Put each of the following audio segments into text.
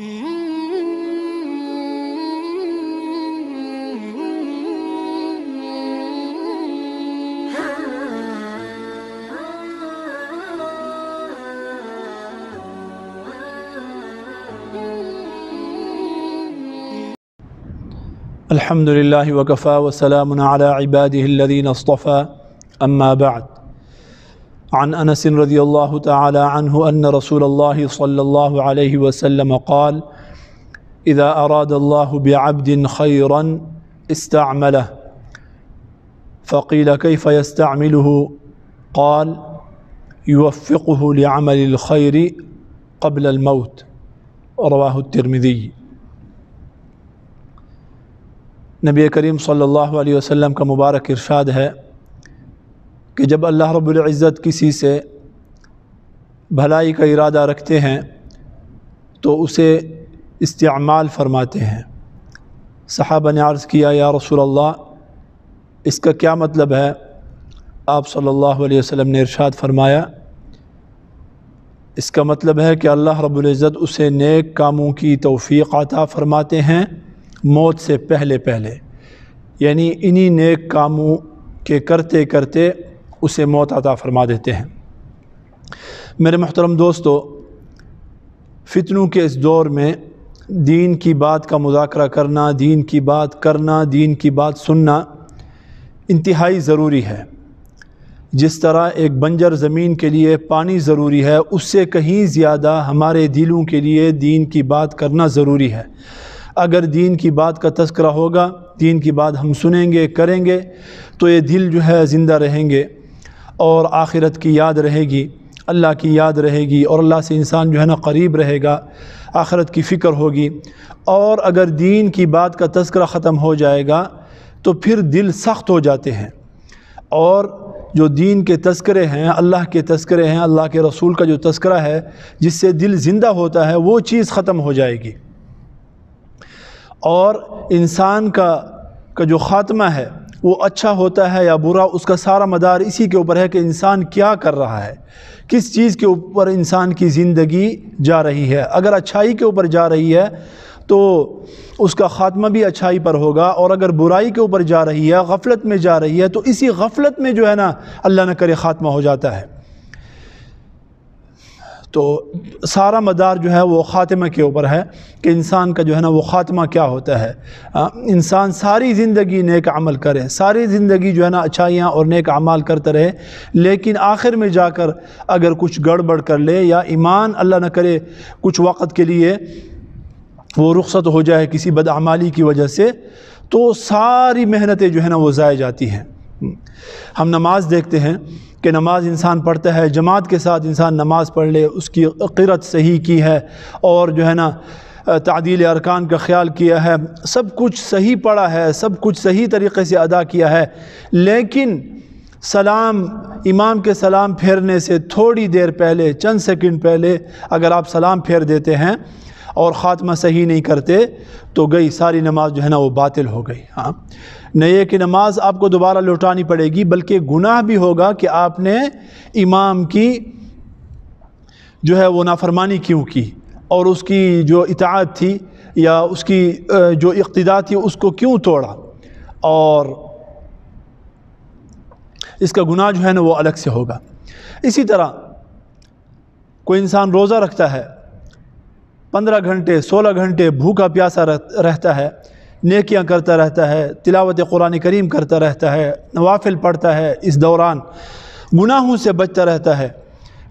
الحمد لله وكفى وسلام على عباده الذين اصطفى أما بعد. عن أنس رضي الله تعالى عنه أن رسول الله صلى الله عليه وسلم قال: إذا أراد الله بعبد خيرا استعمله. فقيل: كيف يستعمله؟ قال: يوفقه لعمل الخير قبل الموت. رواه الترمذي. نبی کریم صلی اللہ علیہ وسلم کا مبارک ارشاد ہے کہ جب اللہ رب العزت کسی سے بھلائی کا ارادہ رکھتے ہیں تو اسے استعمال فرماتے ہیں۔ صحابہ نے عرض کیا: یا رسول اللہ، اس کا کیا مطلب ہے؟ آپ صلی اللہ علیہ وسلم نے ارشاد فرمایا: اس کا مطلب ہے کہ اللہ رب العزت اسے نیک کاموں کی توفیق عطا فرماتے ہیں موت سے پہلے یعنی انہی نیک کاموں کے کرتے کرتے اسے موت عطا فرما دیتے ہیں۔ میرے محترم دوستو، فتنوں کے اس دور میں دین کی بات کا مذاکرہ کرنا، دین کی بات کرنا، دین کی بات سننا انتہائی ضروری ہے۔ جس طرح ایک بنجر زمین کے لیے پانی ضروری ہے، اس سے کہیں زیادہ ہمارے دلوں کے لیے دین کی بات کرنا ضروری ہے۔ اگر دین کی بات کا تذکرہ ہوگا، دین کی بات ہم سنیں گے، کریں گے، تو یہ دل جو ہے زندہ رہیں گے اور آخرت کی یاد رہے گی، اللہ کی یاد رہے گی، اور اللہ سے انسان جو ہے نا قریب رہے گا، آخرت کی فکر ہوگی۔ اور اگر دین کی بات کا تذکرہ ختم ہو جائے گا تو پھر دل سخت ہو جاتے ہیں، اور جو دین کے تذکرے ہیں، اللہ کے تذکرے ہیں، اللہ کے رسول کا جو تذکرہ ہے جس سے دل زندہ ہوتا ہے، وہ چیز ختم ہو جائے گی۔ اور انسان کا جو خاتمہ ہے وہ اچھا ہوتا ہے یا برا، اس کا سارا مدار اسی کے اوپر ہے کہ انسان کیا کر رہا ہے، کس چیز کے اوپر انسان کی زندگی جا رہی ہے۔ اگر اچھائی کے اوپر جا رہی ہے تو اس کا خاتمہ بھی اچھائی پر ہوگا، اور اگر برائی کے اوپر جا رہی ہے، غفلت میں جا رہی ہے، تو اسی غفلت میں جو ہے نا اللہ نہ کرے خاتمہ ہو جاتا ہے۔ تو سارا مدار جو ہے وہ خاتمہ کے اوپر ہے کہ انسان کا جو ہے نا وہ خاتمہ کیا ہوتا ہے۔ انسان ساری زندگی نیک عمل کرے، ساری زندگی جو ہے نا اچھائیاں اور نیک اعمال کرتا رہے، لیکن آخر میں جا کر اگر کچھ گڑبڑ کر لے یا ایمان اللہ نہ کرے کچھ وقت کے لیے وہ رخصت ہو جائے کسی بدعمالی کی وجہ سے، تو ساری محنتیں جو ہے نا وہ ضائع جاتی ہیں۔ ہم نماز دیکھتے ہیں کہ نماز انسان پڑھتا ہے، جماعت کے ساتھ انسان نماز پڑھ لے، اس کی قرأت صحیح کی ہے، اور جو ہے نا تعدیل ارکان کا خیال کیا ہے، سب کچھ صحیح پڑھا ہے، سب کچھ صحیح طریقے سے ادا کیا ہے، لیکن سلام، امام کے سلام پھیرنے سے تھوڑی دیر پہلے، چند سیکنڈ پہلے اگر آپ سلام پھیر دیتے ہیں اور خاتمہ صحیح نہیں کرتے تو گئی ساری نماز جو ہے نا وہ باطل ہو گئی۔ ہاں، نہ یہ کہ نماز آپ کو دوبارہ لوٹانی پڑے گی، بلکہ گناہ بھی ہوگا کہ آپ نے امام کی جو ہے وہ نافرمانی کیوں کی، اور اس کی جو اطاعت تھی یا اس کی جو اقتداء تھی اس کو کیوں توڑا، اور اس کا گناہ جو ہے نا وہ الگ سے ہوگا۔ اسی طرح کوئی انسان روزہ رکھتا ہے، 15 گھنٹے 16 گھنٹے بھوکا پیاسا رہتا ہے، نیکیاں کرتا رہتا ہے، تلاوت قرآن کریم کرتا رہتا ہے، نوافل پڑھتا ہے، اس دوران گناہوں سے بچتا رہتا ہے،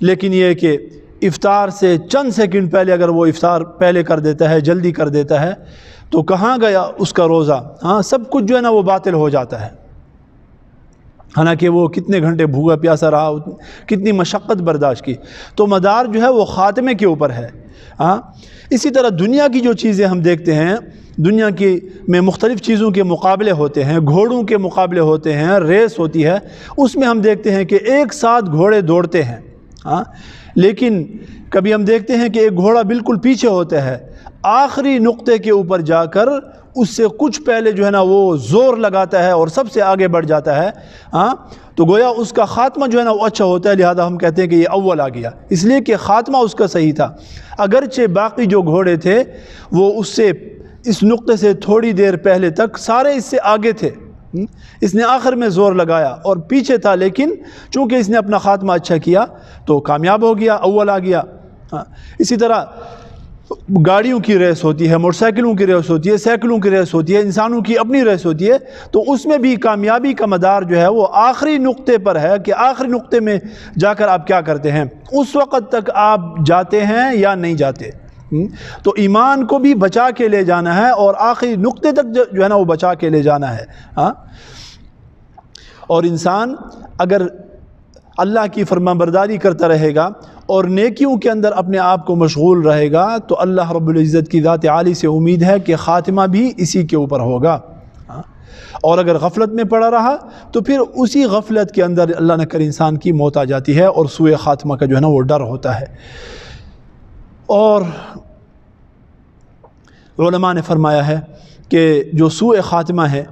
لیکن یہ کہ افطار سے چند سیکنڈ پہلے اگر وہ افطار پہلے کر دیتا ہے، جلدی کر دیتا ہے، تو کہاں گیا اس کا روزہ؟ ہاں، سب کچھ جو ہے نا وہ باطل ہو جاتا ہے، حالانکہ وہ کتنے گھنٹے بھوکا پیاسا رہا، کتنی مشقت برداشت کی۔ تو مدار جو ہے وہ خاتمے کے اوپر ہے۔ ہاں، اسی طرح دنیا کی جو چیزیں ہم دیکھتے ہیں، دنیا کی میں مختلف چیزوں کے مقابلے ہوتے ہیں، گھوڑوں کے مقابلے ہوتے ہیں، ریس ہوتی ہے، اس میں ہم دیکھتے ہیں کہ ایک ساتھ گھوڑے دوڑتے ہیں، ہاں، لیکن کبھی ہم دیکھتے ہیں کہ ایک گھوڑا بالکل پیچھے ہوتا ہے، آخری نقطے کے اوپر جا کر اس سے کچھ پہلے جو ہے نا وہ زور لگاتا ہے اور سب سے آگے بڑھ جاتا ہے، تو گویا اس کا خاتمہ جو ہے نا وہ اچھا ہوتا ہے، لہذا ہم کہتے ہیں کہ یہ اول آ گیا، اس لیے کہ خاتمہ اس کا صحیح تھا، اگرچہ باقی جو گھوڑے تھے وہ اس سے اس نقطے سے تھوڑی دیر پہلے تک سارے اس سے آگے تھے، اس نے آخر میں زور لگایا اور پیچھے تھا، لیکن چونکہ اس نے اپنا خاتمہ اچھا کیا تو کامیاب ہو گیا، اول آ گیا۔ اسی طرح گاڑیوں کی ریس ہوتی ہے، موٹر سائیکلوں کی ریس ہوتی ہے، سائیکلوں کی ریس ہوتی ہے، انسانوں کی اپنی ریس ہوتی ہے، تو اس میں بھی کامیابی کا مدار جو ہے وہ آخری نقطے پر ہے کہ آخری نقطے میں جا کر آپ کیا کرتے ہیں، اس وقت تک آپ جاتے ہیں یا نہیں جاتے۔ تو ایمان کو بھی بچا کے لے جانا ہے اور آخری نقطے تک جو ہے نا وہ بچا کے لے جانا ہے۔ اور انسان اگر اللہ کی فرما برداری کرتا رہے گا اور نیکیوں کے اندر اپنے آپ کو مشغول رہے گا تو اللہ رب العزت کی ذات عالی سے امید ہے کہ خاتمہ بھی اسی کے اوپر ہوگا، اور اگر غفلت میں پڑا رہا تو پھر اسی غفلت کے اندر اللہ نہ کرے انسان کی موت آ جاتی ہے اور سوء خاتمہ کا جو ہے نا وہ ڈر ہوتا ہے۔ اور علماء نے فرمایا ہے کہ جو سوء خاتمہ ہے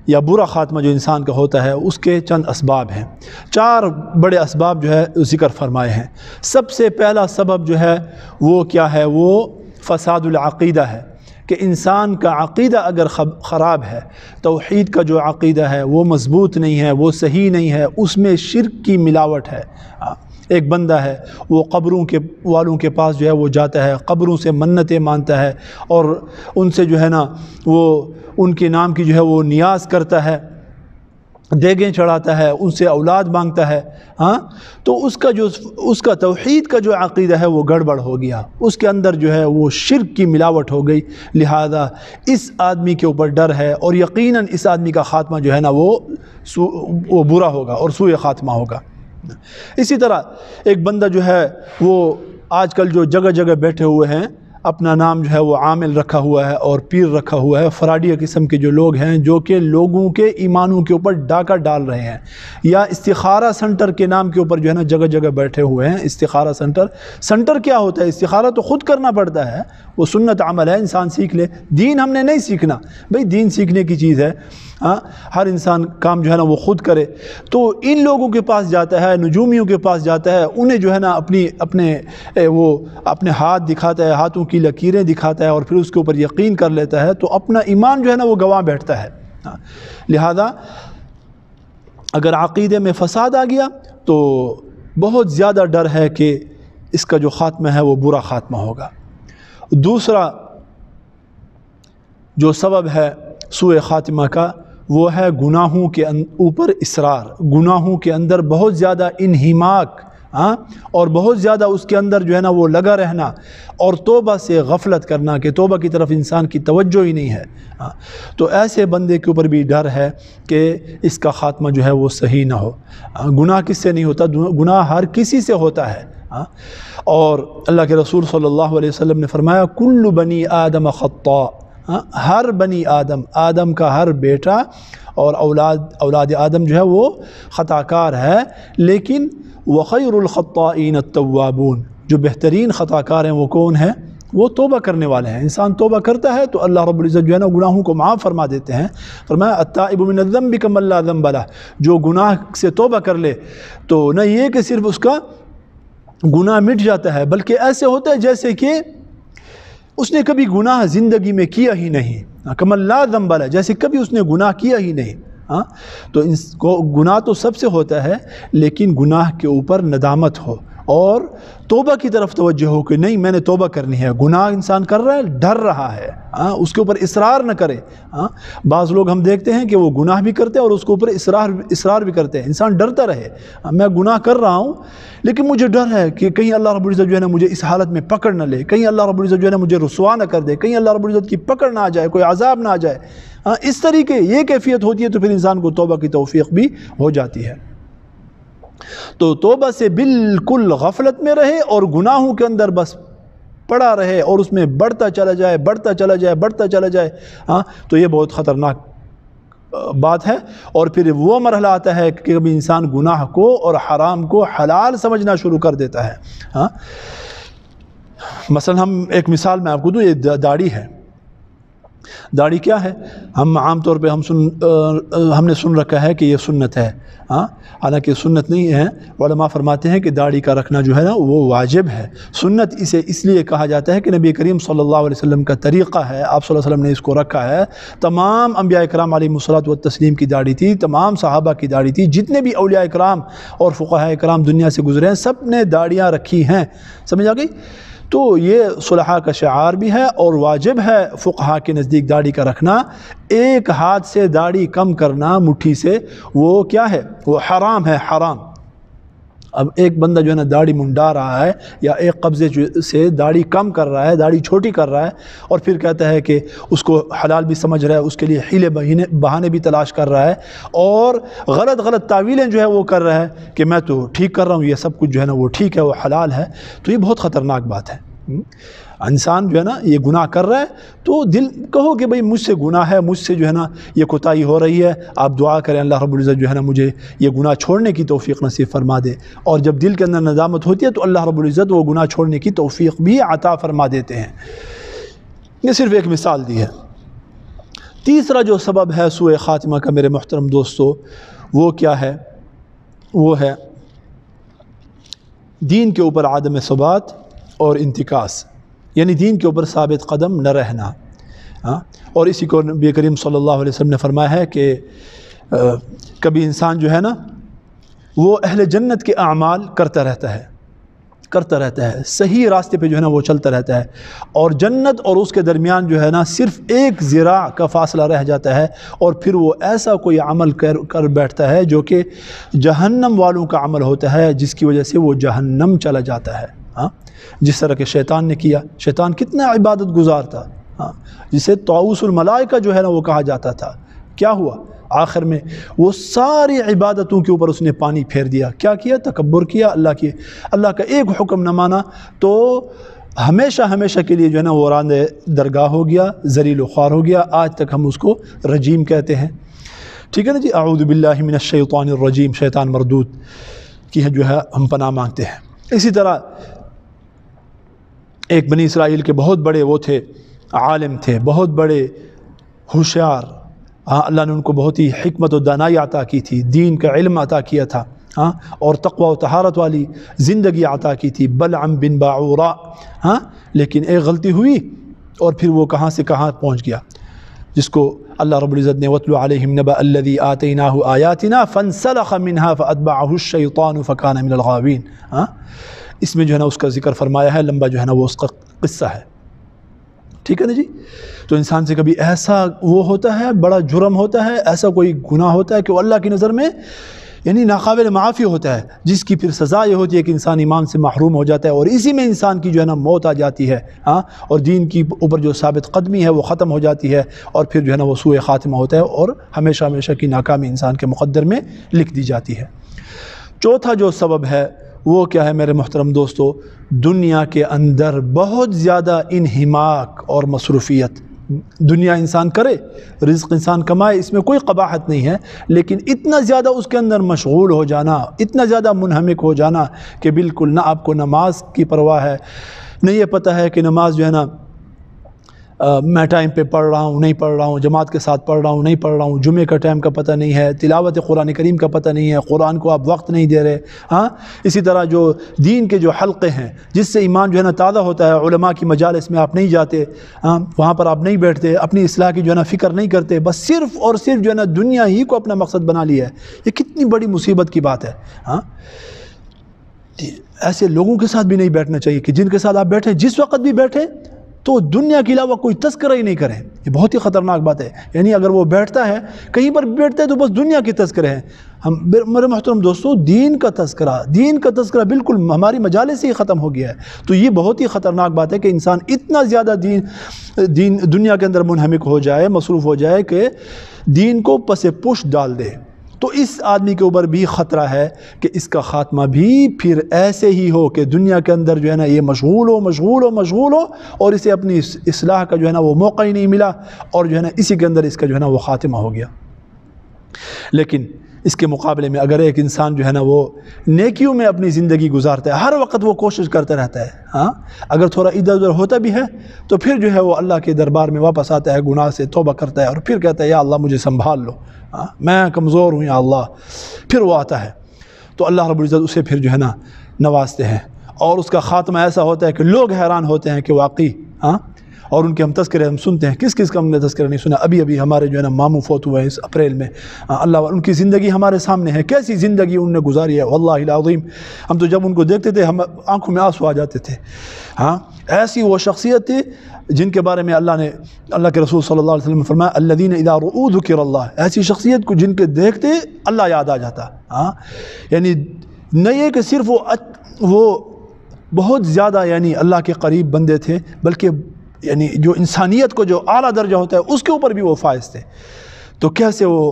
یا برا خاتمہ جو انسان کا ہوتا ہے اس کے چند اسباب ہیں، 4 بڑے اسباب جو ہے ذکر فرمائے ہیں۔ سب سے پہلا سبب جو ہے وہ کیا ہے، وہ فساد العقیدہ ہے، کہ انسان کا عقیدہ اگر خراب ہے، توحید کا جو عقیدہ ہے وہ مضبوط نہیں ہے، وہ صحیح نہیں ہے، اس میں شرک کی ملاوٹ ہے۔ ایک بندہ ہے وہ قبروں کے والوں کے پاس جو ہے وہ جاتا ہے، قبروں سے منتیں مانتا ہے اور ان سے جو ہے نا وہ ان کے نام کی جو ہے وہ نیاز کرتا ہے، دیگیں چڑھاتا ہے، ان سے اولاد مانگتا ہے، تو اس کا توحید کا جو عقیدہ ہے وہ گڑبڑ ہو گیا، اس کے اندر جو ہے وہ شرک کی ملاوٹ ہو گئی، لہذا اس آدمی کے اوپر ڈر ہے اور یقیناً اس آدمی کا خاتمہ جو ہے نا وہ برا ہوگا اور سوء خاتمہ ہوگا۔ اسی طرح ایک بندہ جو ہے وہ آج کل جو جگہ جگہ بیٹھے ہوئے ہیں، اپنا نام جو ہے وہ عامل رکھا ہوا ہے اور پیر رکھا ہوا ہے، فراڈیہ قسم کے جو لوگ ہیں جو کہ لوگوں کے ایمانوں کے اوپر ڈاکہ ڈال رہے ہیں، یا استخارہ سنٹر کے نام کے اوپر جو ہے نا جگہ جگہ بیٹھے ہوئے ہیں۔ استخارہ سنٹر کیا ہوتا ہے؟ استخارہ تو خود کرنا پڑتا ہے، وہ سنت عمل ہے، انسان سیکھ لے، دین ہم نے نہیں سیکھنا، بھئی دین سیکھنے کی چیز ہے، ہر انسان کام جو ہے نا وہ خود کرے۔ تو ان لوگوں کے پاس جاتا ہے، نجومیوں کے پاس جاتا ہے، انہیں جو ہے نا اپنے ہاتھ دکھاتا ہے، ہاتھوں کی لکیریں دکھاتا ہے اور پھر اس کے اوپر یقین کر لیتا ہے، تو اپنا ایمان جو ہے نا وہ گواہ بیٹھتا ہے۔ لہذا اگر عقیدے میں فساد آ گیا تو بہت زیادہ ڈر ہے کہ اس کا جو خاتمہ ہے وہ برا خاتمہ ہوگا۔ دوسرا جو سبب ہے سوء خاتمہ کا وہ ہے گناہوں کے اوپر اصرار، گناہوں کے اندر بہت زیادہ انہماک، اور بہت زیادہ اس کے اندر جو ہے نا وہ لگا رہنا اور توبہ سے غفلت کرنا کہ توبہ کی طرف انسان کی توجہ ہی نہیں ہے، تو ایسے بندے کے اوپر بھی ڈر ہے کہ اس کا خاتمہ جو ہے وہ صحیح نہ ہو۔ گناہ کس سے نہیں ہوتا؟ گناہ ہر کسی سے ہوتا ہے، اور اللہ کے رسول صلی اللہ علیہ وسلم نے فرمایا کل بنی آدم خطاء، ہر بنی آدم کا ہر بیٹا اور اولاد آدم جو ہے وہ خطا کار ہے، لیکن وخیر الخطائین التوابون، جو بہترین خطا کار ہیں وہ کون ہیں؟ وہ توبہ کرنے والے ہیں۔ انسان توبہ کرتا ہے تو اللہ رب العزت جو ہے نا گناہوں کو معاف فرما دیتے ہیں۔ فرمایا التائب من الذنب کمن لا ذنب لہ، جو گناہ سے توبہ کر لے تو نہ یہ کہ صرف اس کا گناہ مٹ جاتا ہے، بلکہ ایسے ہوتا ہے جیسے کہ اس نے کبھی گناہ زندگی میں کیا ہی نہیں، کمن لا ذنب لہ، جیسے کبھی اس نے گناہ کیا ہی نہیں۔ تو اس کو گناہ تو سب سے ہوتا ہے، لیکن گناہ کے اوپر ندامت ہو اور توبہ کی طرف توجہ ہو کہ نہیں میں نے توبہ کرنی ہے۔ گناہ انسان کر رہا ہے، ڈر رہا ہے، اس کے اوپر اصرار نہ کرے۔ بعض لوگ ہم دیکھتے ہیں کہ وہ گناہ بھی کرتے ہیں اور اس کے اوپر اصرار بھی کرتے ہیں۔ انسان ڈرتا رہے، میں گناہ کر رہا ہوں لیکن مجھے ڈر ہے کہ کہیں اللہ رب العزت جو ہے نا مجھے اس حالت میں پکڑ نہ لے، کہیں اللہ رب العزت جو ہے نا مجھے رسوا نہ کر دے، کہیں اللہ رب العزت کی پکڑ نہ آ جائے، کوئی عذاب نہ آ جائے۔ اس طریقے یہ کیفیت ہوتی ہے تو پھر انسان کو توبہ کی توفیق بھی ہو جاتی ہے۔ تو توبہ سے بالکل غفلت میں رہے اور گناہوں کے اندر بس پڑا رہے اور اس میں بڑھتا چلا جائے، تو یہ بہت خطرناک بات ہے۔ اور پھر وہ مرحلہ آتا ہے کہ کبھی انسان گناہ کو اور حرام کو حلال سمجھنا شروع کر دیتا ہے۔ ہاں مثلا ہم ایک مثال میں آپ کو دوں، یہ داڑھی ہے۔ داڑھی کیا ہے؟ ہم عام طور پہ ہم نے سن رکھا ہے کہ یہ سنت ہے، ہاں حالانکہ سنت نہیں ہے۔ علماء فرماتے ہیں کہ داڑھی کا رکھنا جو ہے نا وہ واجب ہے۔ سنت اسے اس لیے کہا جاتا ہے کہ نبی کریم صلی اللہ علیہ وسلم کا طریقہ ہے، آپ صلی اللہ علیہ وسلم نے اس کو رکھا ہے۔ تمام انبیاء کرام علیہم الصلوۃ والتسلیم کی داڑھی تھی، تمام صحابہ کی داڑھی تھی، جتنے بھی اولیاء کرام اور فقہاء کرام دنیا سے گزرے ہیں سب نے داڑیاں رکھی ہیں، سمجھ آ گئی؟ تو یہ صلحاء کا شعار بھی ہے اور واجب ہے فقہاء کے نزدیک داڑھی کا رکھنا۔ ایک ہاتھ سے داڑھی کم کرنا مٹھی سے، وہ کیا ہے؟ وہ حرام ہے، حرام۔ اب ایک بندہ جو ہے نا داڑھی منڈا رہا ہے یا ایک قبضے سے داڑھی کم کر رہا ہے، داڑھی چھوٹی کر رہا ہے، اور پھر کہتا ہے کہ اس کو حلال بھی سمجھ رہا ہے، اس کے لیے حیلے بہانے بھی تلاش کر رہا ہے، اور غلط تعویلیں جو ہے وہ کر رہا ہے کہ میں تو ٹھیک کر رہا ہوں، یہ سب کچھ جو ہے نا وہ ٹھیک ہے، وہ حلال ہے، تو یہ بہت خطرناک بات ہے۔ انسان جو ہے نا یہ گناہ کر رہا ہے تو دل کہو کہ بھئی مجھ سے گناہ ہے، مجھ سے جو ہے نا یہ کوتاہی ہو رہی ہے، آپ دعا کریں اللہ رب العزت جو ہے نا مجھے یہ گناہ چھوڑنے کی توفیق نصیب فرما دے، اور جب دل کے اندر ندامت ہوتی ہے تو اللہ رب العزت وہ گناہ چھوڑنے کی توفیق بھی عطا فرما دیتے ہیں۔ یہ صرف ایک مثال دی ہے۔ تیسرا جو سبب ہے سوء خاتمہ کا میرے محترم دوستو، وہ کیا ہے؟ وہ ہے دین کے اوپر عدم ثبات اور انتکاس، یعنی دین کے اوپر ثابت قدم نہ رہنا۔ اور اسی کو نبی کریم صلی اللہ علیہ وسلم نے فرمایا ہے کہ کبھی انسان جو ہے نا وہ اہل جنت کے اعمال کرتا رہتا ہے، صحیح راستے پہ جو ہے نا وہ چلتا رہتا ہے، اور جنت اور اس کے درمیان جو ہے نا صرف ایک ذراع کا فاصلہ رہ جاتا ہے، اور پھر وہ ایسا کوئی عمل کر بیٹھتا ہے جو کہ جہنم والوں کا عمل ہوتا ہے، جس کی وجہ سے وہ جہنم چلا جاتا ہے۔ جس طرح کہ شیطان نے کیا، شیطان کتنا عبادت گزار تھا، جسے طاؤوس الملائکہ جو ہے نا وہ کہا جاتا تھا، کیا ہوا؟ آخر میں وہ ساری عبادتوں کے اوپر اس نے پانی پھیر دیا۔ کیا کیا؟ تکبر کیا، اللہ کا ایک حکم نہ مانا، تو ہمیشہ کے لیے جو ہے نا وہ راندے درگاہ ہو گیا، ذلیل و خوار ہو گیا۔ آج تک ہم اس کو رجیم کہتے ہیں، ٹھیک ہے نا جی، اعوذ باللہ من الشیطان الرجیم، شیطان مردود کی جو ہے ہم پناہ مانگتے ہیں۔ اسی طرح ایک بنی اسرائیل کے بہت بڑے وہ تھے، عالم تھے، بہت بڑے ہوشیار، اللہ نے ان کو بہت ہی حکمت و دانائی عطا کی تھی، دین کا علم عطا کیا تھا، اور تقوی و طہارت والی زندگی عطا کی تھی، بلعم بن باعورا، لیکن ایک غلطی ہوئی اور پھر وہ کہاں سے کہاں پہنچ گیا، جس کو اللہ رب العزت نے وَاتْلُ عَلَيْهِمْ نَبَأَ الَّذِي آتَيْنَاهُ آيَاتِنَا فَانْسَلَخَ مِنْهَا فَأَتْبَعَهُ الشَّيْطَانُ فَكَانَ مِنَ الْغَاوِينَ۔ اس میں جو ہے نا اس کا ذکر فرمایا ہے، لمبا جو ہے نا وہ اس کا قصہ ہے، ٹھیک ہے نا جی۔ تو انسان سے کبھی ایسا وہ ہوتا ہے، بڑا جرم ہوتا ہے، ایسا کوئی گناہ ہوتا ہے کہ وہ اللہ کی نظر میں یعنی ناقابل معافی ہوتا ہے، جس کی پھر سزا یہ ہوتی ہے کہ انسان ایمان سے محروم ہو جاتا ہے، اور اسی میں انسان کی جو ہے نا موت آ جاتی ہے، اور دین کی اوپر جو ثابت قدمی ہے وہ ختم ہو جاتی ہے، اور پھر جو ہے نا وہ سوء خاتمہ ہوتا ہے، اور ہمیشہ کی ناکامی انسان کے مقدر میں لکھ دی جاتی ہے۔ چوتھا جو سبب ہے وہ کیا ہے میرے محترم دوستو؟ دنیا کے اندر بہت زیادہ انہماک اور مصروفیت۔ دنیا انسان کرے، رزق انسان کمائے، اس میں کوئی قباحت نہیں ہے، لیکن اتنا زیادہ اس کے اندر مشغول ہو جانا، اتنا زیادہ منہمک ہو جانا کہ بالکل نہ آپ کو نماز کی پرواہ ہے، نہ یہ پتہ ہے کہ نماز جو ہے نا میں ٹائم پہ پڑھ رہا ہوں نہیں پڑھ رہا ہوں، جماعت کے ساتھ پڑھ رہا ہوں نہیں پڑھ رہا ہوں، جمعے کا ٹائم کا پتہ نہیں ہے، تلاوت قرآن کریم کا پتہ نہیں ہے، قرآن کو آپ وقت نہیں دے رہے۔ اسی طرح جو دین کے جو حلقے ہیں جس سے ایمان جو ہے نا تازہ ہوتا ہے، علماء کی مجالس میں آپ نہیں جاتے، وہاں پر آپ نہیں بیٹھتے، اپنی اصلاح کی جو ہے نا فکر نہیں کرتے، بس صرف اور صرف جو ہے نا دنیا ہی کو اپنا مقصد بنا لیا ہے۔ یہ کتنی بڑی مصیبت کی بات ہے۔ ایسے لوگوں کے ساتھ بھی نہیں بیٹھنا چاہیے کہ جن کے ساتھ آپ بیٹھیں، جس وقت بھی بیٹھیں تو دنیا کے علاوہ کوئی تذکرہ ہی نہیں کریں۔ یہ بہت ہی خطرناک بات ہے، یعنی اگر وہ بیٹھتا ہے کہیں پر بیٹھتا ہے تو بس دنیا کے تذکرے ہیں۔ میرے محترم دوستو، دین کا تذکرہ بالکل ہماری مجالس سے ہی ختم ہو گیا ہے۔ تو یہ بہت ہی خطرناک بات ہے کہ انسان اتنا زیادہ دنیا کے اندر منہمک ہو جائے، مصروف ہو جائے کہ دین کو پس پش ڈال دے۔ تو اس آدمی کے اوپر بھی خطرہ ہے کہ اس کا خاتمہ بھی پھر ایسے ہی ہو کہ دنیا کے اندر جو ہے نا یہ مشغول ہو اور اسے اپنی اصلاح کا جو ہے نا وہ موقع ہی نہیں ملا، اور جو ہے نا اسی کے اندر اس کا جو ہے نا وہ خاتمہ ہو گیا۔ لیکن اس کے مقابلے میں اگر ایک انسان جو ہے نا وہ نیکیوں میں اپنی زندگی گزارتا ہے، ہر وقت وہ کوشش کرتا رہتا ہے، ہاں اگر تھوڑا ادھر ادھر ہوتا بھی ہے تو پھر جو ہے وہ اللہ کے دربار میں واپس آتا ہے، گناہ سے توبہ کرتا ہے اور پھر کہتا ہے یا اللہ مجھے سنبھال لو، میں کمزور ہوں یا اللہ، پھر وہ آتا ہے تو اللہ رب العزت اسے پھر جو ہے نا نوازتے ہیں، اور اس کا خاتمہ ایسا ہوتا ہے کہ لوگ حیران ہوتے ہیں کہ واقعی اور ان کے ہم تذکرے ہم سنتے ہیں، کس کس کا ہم نے تذکرہ نہیں سنا، ابھی ہمارے جو ہے نا ماموں فوت ہوئے ہیں اس اپریل میں، اللہ ان کی زندگی ہمارے سامنے ہے، کیسی زندگی انہوں نے گزاری ہے، واللہ العظیم ہم تو جب ان کو دیکھتے تھے ہم آنکھوں میں آنسو آ جاتے تھے، ایسی وہ شخصیت تھی جن کے بارے میں اللہ کے رسول صلی اللہ علیہ وسلم نے فرمایا الذین اذا رؤوا ذکر اللہ، ایسی شخصیت کو جن کے دیکھتے اللہ یاد آ جاتا، یعنی نہیں کہ صرف وہ بہت زیادہ یعنی اللہ کے قریب بندے تھے، بلکہ یعنی جو انسانیت کو جو اعلیٰ درجہ ہوتا ہے اس کے اوپر بھی وہ فائز تھے، تو کیسے وہ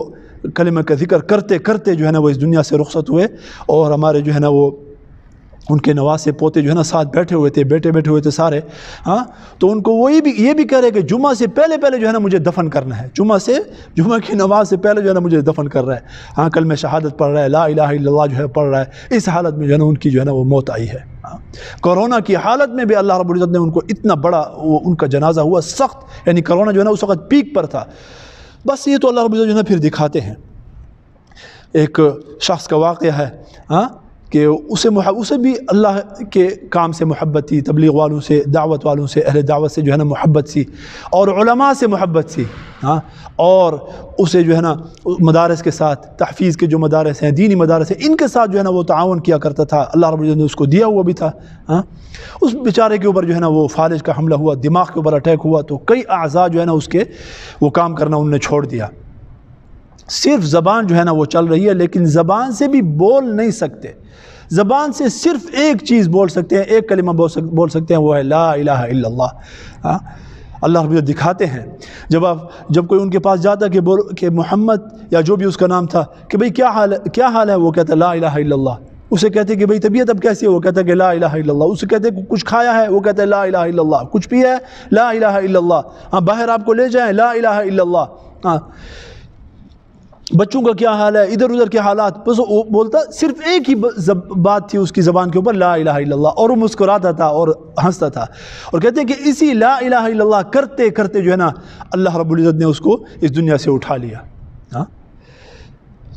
کلمہ کا ذکر کرتے کرتے جو ہے نا وہ اس دنیا سے رخصت ہوئے، اور ہمارے جو ہے نا وہ ان کے نواسے پوتے جو ہے نا ساتھ بیٹھے ہوئے تھے سارے، تو ان کو یہ بھی کہہ رہے کہ جمعہ سے پہلے جو ہے نا مجھے دفن کرنا ہے، جمعہ کی نماز سے پہلے جو ہے نا مجھے دفن کر رہا ہے، کلمہ شہادت پڑھ رہا ہے، لا الہ الا اللہ جو ہے پڑھ رہا ہے، اس حالت میں جو ہے نا ان کی جو ہے نا وہ موت آئی ہے۔ کرونا کی حالت میں بھی اللہ رب العزت نے ان کو اتنا بڑا ان کا جنازہ ہوا سخت، یعنی کرونا جو ہے نا اس وقت پیک پر تھا، بس یہ تو اللہ رب العزت جو ہے نا پھر دکھاتے ہیں۔ ایک شخص کا واقعہ ہے کہ اسے بھی اللہ کے کام سے محبت تھی، تبلیغ والوں سے، دعوت والوں سے، اہل دعوت سے جو ہے نا محبت سی، اور علماء سے محبت سی، اور اسے جو ہے نا مدارس کے ساتھ، تحفیظ کے جو مدارس ہیں، دینی مدارس ہیں، ان کے ساتھ جو ہے نا وہ تعاون کیا کرتا تھا، اللہ رب العزت نے اس کو دیا ہوا بھی تھا۔ اس بیچارے کے اوپر جو ہے نا وہ فالج کا حملہ ہوا، دماغ کے اوپر اٹیک ہوا، تو کئی اعضاء جو ہے نا اس کے وہ کام کرنا انہوں نے چھوڑ دیا، صرف زبان جو ہے نا وہ چل رہی ہے، لیکن زبان سے بھی بول نہیں سکتے، زبان سے صرف ایک چیز بول سکتے ہیں، ایک کلمہ بول سکتے ہیں، وہ ہے لا الہ الا اللہ۔ اللہ رب العزت دکھاتے ہیں جب کوئی ان کے پاس جاتا کہ محمد یا جو بھی اس کا نام تھا کہ بھئی کیا حال ہے، وہ کہتا ہے لا الہ الا اللہ، اسے کہتے کہ بھئی طبیعت اب کیسی ہے، وہ کہتا ہے کہ لا الہ الا اللہ، اسے کہتے کہ کچھ کھایا ہے، وہ کہتا ہے لا الہ الا اللہ، کچھ پیا ہے، لا الہ الا اللہ، باہر آپ کو لے جائیں، لا الہ الا اللہ، بچوں کا کیا حال ہے، ادھر ادھر کے حالات، بس وہ بولتا صرف ایک ہی بات تھی اس کی زبان کے اوپر، لا الہ الا اللہ، اور وہ مسکراتا تھا اور ہنستا تھا، اور کہتے ہیں کہ اسی لا الہ الا اللہ کرتے کرتے جو ہے نا اللہ رب العزت نے اس کو اس دنیا سے اٹھا لیا۔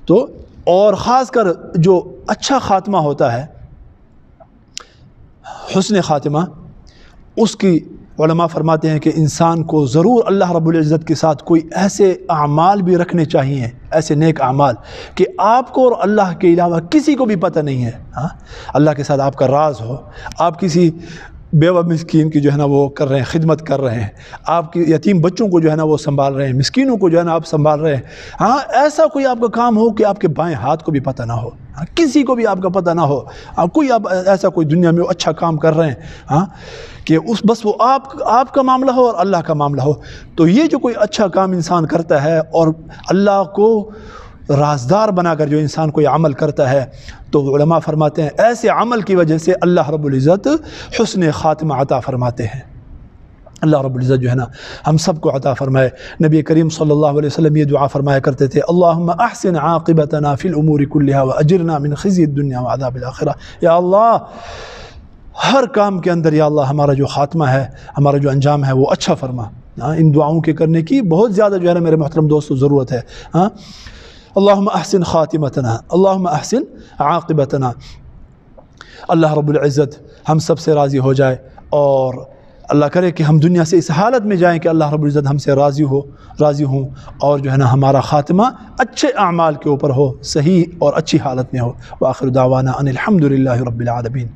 تو اور خاص کر جو اچھا خاتمہ ہوتا ہے، حسن خاتمہ، اس کی علماء فرماتے ہیں کہ انسان کو ضرور اللہ رب العزت کے ساتھ کوئی ایسے اعمال بھی رکھنے چاہیے، ایسے نیک اعمال کہ آپ کو اور اللہ کے علاوہ کسی کو بھی پتہ نہیں ہے، اللہ کے ساتھ آپ کا راز ہو، آپ کسی بیوہ مسکین کی جو ہے نا وہ کر رہے ہیں، خدمت کر رہے ہیں، آپ کی یتیم بچوں کو جو ہے نا وہ سنبھال رہے ہیں، مسکینوں کو جو ہے نا آپ سنبھال رہے ہیں، ایسا کوئی آپ کا کام ہو کہ آپ کے بائیں ہاتھ کو بھی پتہ نہ ہو، کسی کو بھی آپ کا پتہ نہ ہو، کوئی آپ ایسا کوئی دنیا میں اچھا کام کر رہے ہیں کہ بس وہ آپ کا معاملہ ہو اور اللہ کا معاملہ ہو، تو یہ جو کوئی اچھا کام انسان کرتا ہے اور اللہ کو رازدار بنا کر جو انسان کوئی عمل کرتا ہے، تو علماء فرماتے ہیں ایسے عمل کی وجہ سے اللہ رب العزت حسن خاتمہ عطا فرماتے ہیں۔ اللہ رب العزت جو ہے نا ہم سب کو عطا فرمائے۔ نبی کریم صلی اللہ علیہ وسلم یہ دعا فرمایا کرتے تھے، اللہم احسن عاقبتنا فی الامور کلها واجرنا من خزی الدنیا وعذاب الاخرہ، یا اللہ ہر کام کے اندر یا اللہ ہمارا جو خاتمہ ہے، ہمارا جو انجام ہے وہ اچھا فرما۔ ان دعاؤں کے کرنے کی بہت زیادہ جو ہے نا میرے محترم دوستو ضرورت ہے۔ اللہم احسن خاتمتنا، اللہم احسن عاقبتنا۔ اللہ رب العزت ہم سب سے راضی ہو جائے، اور اللہ کرے کہ ہم دنیا سے اس حالت میں جائیں کہ اللہ رب العزت ہم سے راضی ہوں، اور جو ہے نا ہمارا خاتمہ اچھے اعمال کے اوپر ہو، صحیح اور اچھی حالت میں ہو۔ وآخر دعوانا ان الحمد للہ رب العالمین۔